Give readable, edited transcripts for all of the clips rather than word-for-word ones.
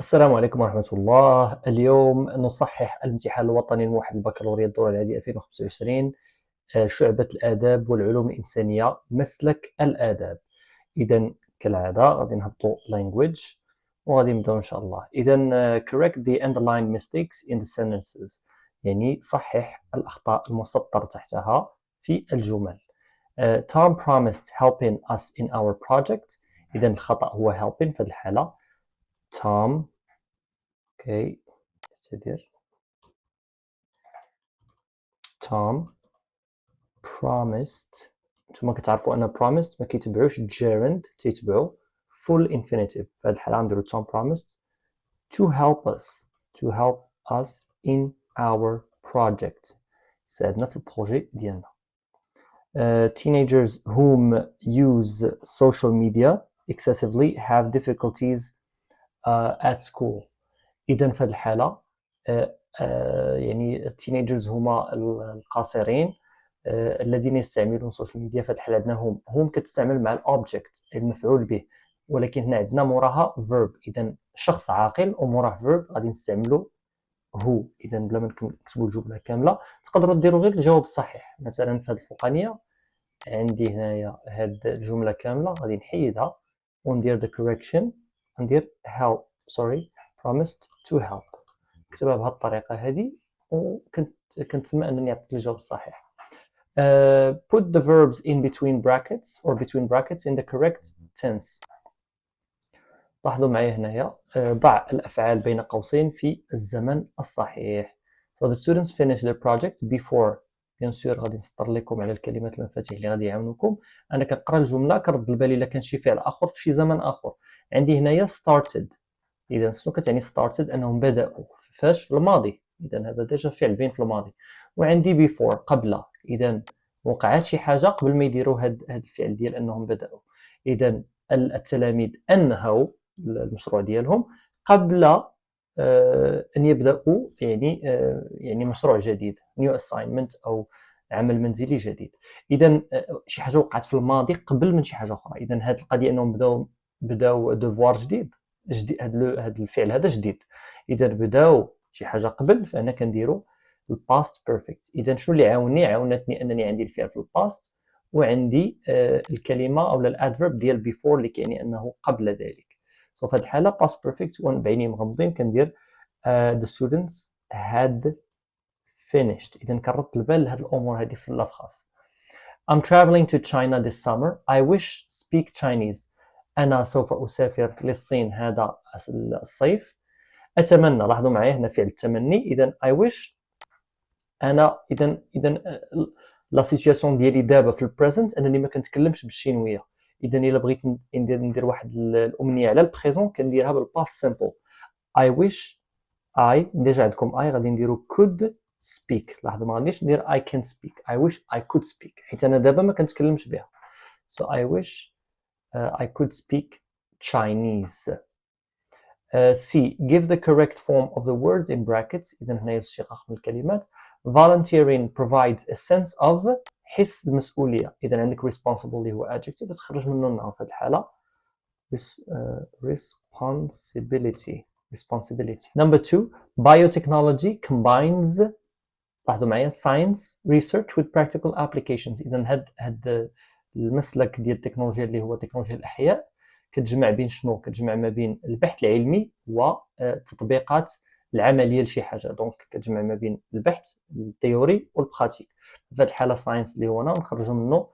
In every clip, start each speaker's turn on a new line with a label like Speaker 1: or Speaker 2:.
Speaker 1: السلام عليكم ورحمة الله. اليوم نصحح الامتحان الوطني الموحد البكالوريا الدورة العادية 2025 شعبة الآداب والعلوم الإنسانية مسلك الآداب. إذا كالعادة غادي نهبطوا language وغادي نبداو إن شاء الله. إذا correct the underlined mistakes in the sentences، يعني صحح الأخطاء المسطر تحتها في الجمل. Tom promised helping us in our project. إذا الخطأ هو helping في هذه الحالة. Tom اوكي نعتذر. Tom promised، نتوما كتعرفوا ان promised ما كيتبعوش gerund، تيتبعوا full infinitive. في هذه الحالة غنديروا Tom promised to help us in our project، يساعدنا في البروجي ديالنا. Teenagers whom use social media excessively have difficulties at school. إذا في هذه الحالة يعني التينيجرز هما القاصرين الذين يستعملون السوشيال ميديا. في هذه الحالة عندنا هم كتستعمل مع الأوبجكت المفعول به، ولكن هنا عندنا موراها verb. إذا شخص عاقل وموراه verb غادي نستعملو هو. إذا بلا ما نكتبوا الجملة كاملة تقدروا ديروا غير الجواب الصحيح. مثلا في هذه الفوقانية عندي هنايا هاد الجملة كاملة غادي نحيدها وندير the correction، ندير help promised to help. نكتبها بهذه الطريقة هذه كنتسمى أنني عطيت الجواب الصحيح. Put the verbs in between brackets or between brackets in the correct tense. لاحظوا معايا هنايا ضع الأفعال بين قوسين في الزمن الصحيح. So the students finish their project before. بيان سور غادي نسطر لكم على الكلمات المفاتيح اللي غادي يعاونوكم. انا كنقرا الجمله كرد البال الا كان شي فعل اخر في شي زمن اخر. عندي هنايا started. اذا شنو كتعني started؟ انهم بداوا فاش؟ في الماضي. اذا هذا ديجا فعل بين في الماضي. وعندي before قبل. اذا وقعت شي حاجه قبل ما يديروا هذا الفعل ديال انهم بداوا. اذا التلاميذ انهوا المشروع ديالهم قبل ان يبداوا يعني مشروع جديد، new assignment او عمل منزلي جديد. اذا شي حاجه وقعت في الماضي قبل من شي حاجه اخرى. اذا هذه القضيه انهم بداو دوفوار جديد هذا الفعل هذا جديد. اذا بداو شي حاجه قبل فانا كنديروا الباست بيرفكت. اذا شنو اللي عاونتني انني عندي الفعل في الباست وعندي الكلمه او الادفيرب ديال بيفور اللي كيعني انه قبل ذلك. سو في هذه الحاله باست بيرفكت بعيني مغمضين كندير the students had finished. اذا كردت البال لهاد الامور هذه في الافخاص. I'm traveling to China this summer. I wish speak Chinese. أنا سوف أسافر للصين هذا الصيف. أتمنى، لاحظوا معايا هنا فعل التمني. إذا I wish أنا إذا لا سيتوياسيون ديالي دابا في البريزنت أنني ما كنتكلمش بالشينوية. إذا إلا بغيت ندير واحد الأمنية على البريزون كنديرها بالباست سيمبل. I wish ديجا عندكم غادي نديرو could speak. لاحظوا ما غاديش ندير I can speak. I wish I could speak حيت أنا دابا ما كنتكلمش بها. So I wish I could speak Chinese. C. Give the correct form of the words in brackets. إذا هنا الاشتقاق من الكلمات. Volunteering provides a sense of حس المسؤولية. إذا عندك responsible اللي هو adjective تخرج منه النوع في هذه الحالة responsibility. Number 2. Biotechnology combines، لاحظوا معايا، science research with practical applications. إذا هاد المسلك ديال التكنولوجيا اللي هو تكنولوجيا الأحياء كتجمع بين شنو؟ كتجمع ما بين البحث العلمي والتطبيقات العمليه لشي حاجه. دونك كتجمع ما بين البحث التيوري والبراتيك. في هذه الحاله ساينس اللي هو هنا ونخرجوا منه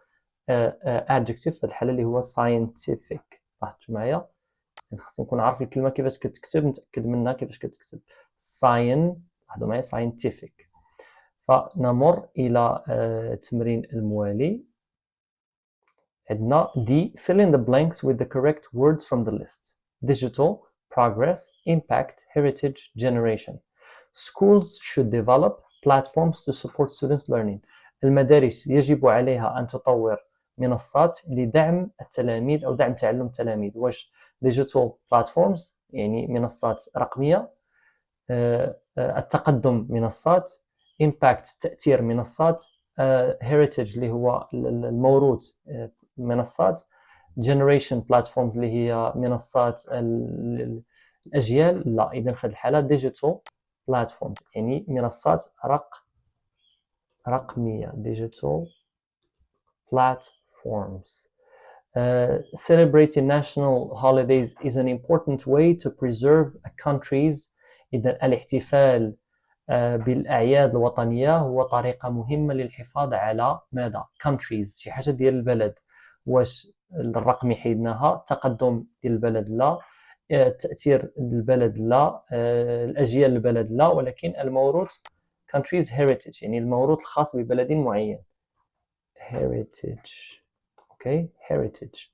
Speaker 1: adjective في هذه الحاله اللي هو scientific. لاحظتوا معايا خاصني نكون عارف الكلمه كيفاش كتكتب، نتاكد منها كيفاش كتكتب. لاحظوا معايا scientific. فنمر الى التمرين الموالي. عندنا D. Fill in the blanks with the correct words from the list. Digital, progress, impact, heritage, generation. Schools should develop platforms to support students' learning. المدارس يجب عليها أن تطور منصات لدعم التلاميذ أو دعم تعلم التلاميذ. واش digital platforms يعني منصات رقمية، التقدم منصات، impact تأثير منصات، heritage اللي هو الموروث منصات، generation platforms اللي هي منصات الأجيال لا. إذا في هذه الحالة digital platform يعني منصات رقمية digital platforms. Celebrating national holidays is an important way to preserve a country's. إذا الاحتفال بالأعياد الوطنية هو طريقة مهمة للحفاظ على ماذا؟ countries شي حاجة ديال البلد. واش الرقمي حيدناها، تقدم ديال البلد لا، تأثير البلد لا، الأجيال البلد لا، ولكن الموروث countries heritage يعني الموروث الخاص ببلد معين heritage. اوكي heritage.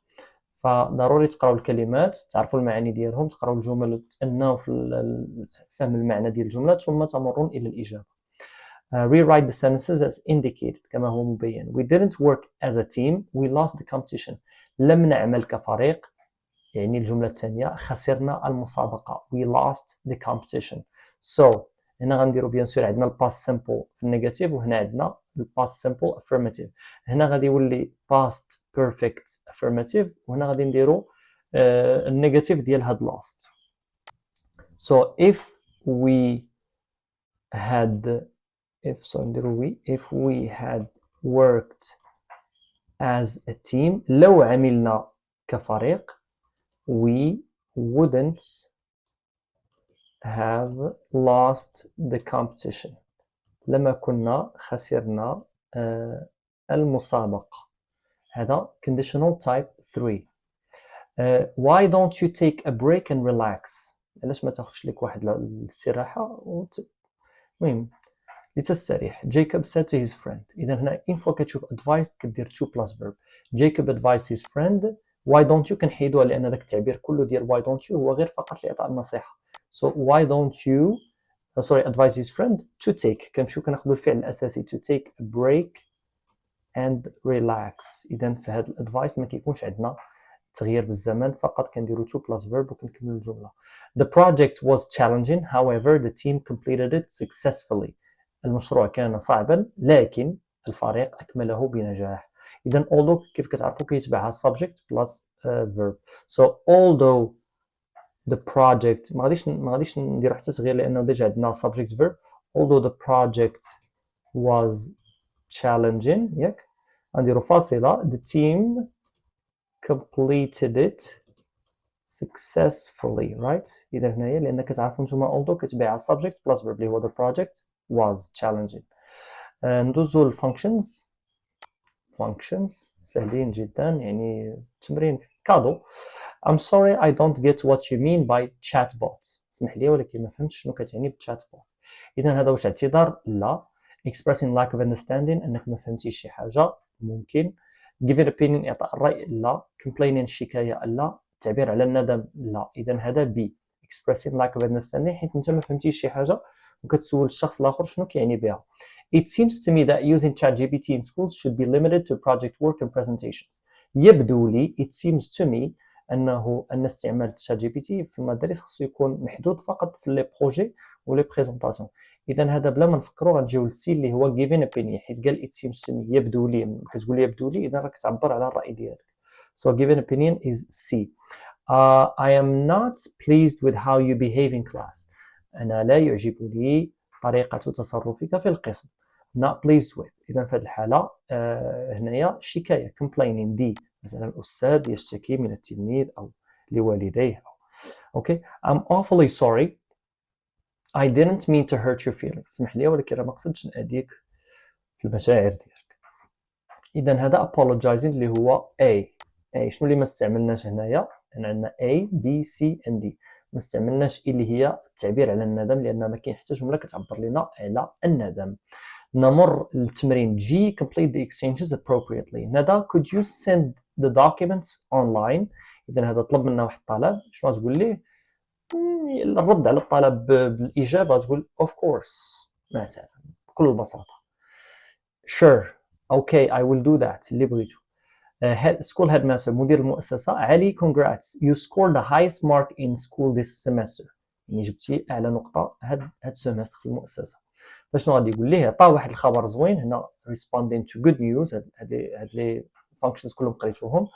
Speaker 1: فضروري تقراو الكلمات، تعرفوا المعاني ديالهم، تقراو الجمل وتأناو في فهم المعنى ديال الجملة ثم تمرون إلى الإجابة. Rewrite the sentences as indicated كما هو مبين. We didn't work as a team. We lost the competition. لم نعمل كفريق يعني الجملة الثانية خسرنا المسابقة. We lost the competition. So هنا غنديرو بيان سور عندنا الباست سيمبل في النيجاتيف وهنا عندنا الباست سيمبل افيرماتيف. هنا غادي يولي باست بيرفكت افيرماتيف وهنا غادي نديرو النيجاتيف ديال هاد lost. So if we had worked as a team لو عملنا كفريق we wouldn't have lost the competition. لما كنا خسرنا المسابقة. هذا conditional type 3. Why don't you take a break and relax؟ علاش ما تاخذش لك واحد الاستراحة المهم لتستريح. Jacob said to his friend. إذا هنا إن فوا كتشوف advised كدير to plus verb. Jacob advised his friend. Why don't you كنحيدوها لأن داك التعبير كله ديال why don't you هو غير فقط لإعطاء النصيحة. So why don't you advise his friend to take. كنمشيو كناخدو الفعل الأساسي to take a break and relax. إذا في هذا الادفايس ما كيكونش عندنا تغيير في الزمن، فقط كنديرو to plus verb وكنكملو الجملة. The project was challenging. However, the team completed it successfully. المشروع كان صعبا لكن الفريق أكمله بنجاح. إذا although كيف كتعرفوا كيتبعها subject plus verb. So although the project ما غاديش نديرو حتى تغيير لأنه ديجا عندنا subject verb. Although the project was challenging ياك غنديرو فاصلة the team completed it successfully. right. إذا هنايا لأن كتعرفوا نتوما although كتبعها subject plus verb اللي هو the project was challenging. ندوزو للfunctions. functions سهلين جدا يعني تمرين كادو. I'm sorry I don't get what you mean by chatbot. اسمح لي ولكن ما فهمتش شنو كتعني بالchatbot. إذا هذا واش اعتذار؟ لا. expressing lack of understanding أنك ما فهمتيش شي حاجة ممكن. giving opinion إعطاء الرأي لا. complaining شكاية لا. التعبير على الندم لا. إذا هذا B expressing lack of understanding حيت أنت ما فهمتيش شي حاجة وكتسول الشخص الآخر شنو كيعني بها. It seems to me that using ChatGPT in schools should be limited to project work and presentations. يبدو لي it seems to me أن استعمال ChatGPT في المدارس خصو يكون محدود فقط في لي بروجي ولي بريزونطاسيون. إذا هذا بلا ما نفكروا غنجيو للسي اللي هو given opinion حيت قال it seems to me يبدو لي. كتقول يبدو لي إذا راك كتعبر على الرأي ديالك. So given opinion is C. I am not pleased with how you behave in class. أنا لا يعجبني طريقة تصرفك في القسم. not pleased with. إذا في هذه الحالة هنايا شكاية complaining دي مثلا الأستاذ يشتكي من التلميذ أو لوالديه. Okay. I'm awfully sorry. I didn't mean to hurt your feelings. اسمح لي ولكن ما قصدتش نأذيك في المشاعر ديالك. إذا هذا apologizing اللي هو A. شنو اللي ما استعملناش هنايا؟ عندنا A B C and D. ما استعملناش اللي هي التعبير على الندم لأن ما كاين حتى جملة كتعبر لنا على الندم. نمر للتمرين G. complete the exchanges appropriately. ندى could you send the documents online. إذا هذا طلب منا واحد الطلب شنو تقول ليه؟ الرد على الطلب بالإجابة تقول of course مثلا بكل بساطة. sure okay I will do that اللي بغيتو. school headmaster مدير المؤسسة علي congrats you scored the highest mark in school this semester. يعني جبتي أعلى نقطة هاد السمستر في المؤسسة. فشنو غادي يقول ليه؟ عطاه واحد الخبر زوين هنا responding to good news. هاد لي functions كلهم قريتوهم.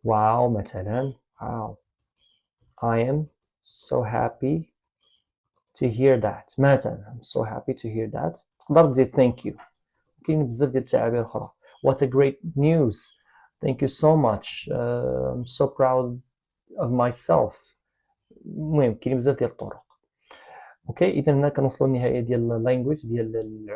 Speaker 1: wow مثلا wow I am so happy to hear that. مثلا I'm so happy to hear that. تقدر تزيد thank you. كاين بزاف ديال التعابير اخرى. what a great news. thank you so much. I'm so proud of myself. المهم كاين بزاف ديال الطرق. اوكي اذا هنا كنوصلوا للنهايه ديال اللانجويج ديال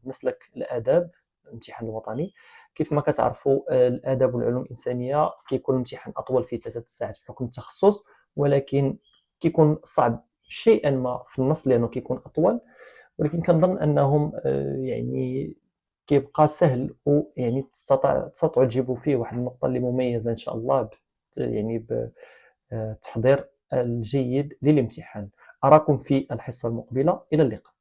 Speaker 1: مسلك الاداب، الامتحان الوطني. كيف ما كتعرفوا الاداب والعلوم الانسانيه كيكون الامتحان اطول فيه 3 ساعات بحكم التخصص، ولكن كيكون صعب شيئا ما في النص لانه كيكون اطول، ولكن كنظن انهم يعني كيبقى سهل، ويعني تستطيعوا تجيبوا فيه واحد النقطه اللي مميزه ان شاء الله يعني بالتحضير الجيد للامتحان. أراكم في الحصة المقبلة. إلى اللقاء.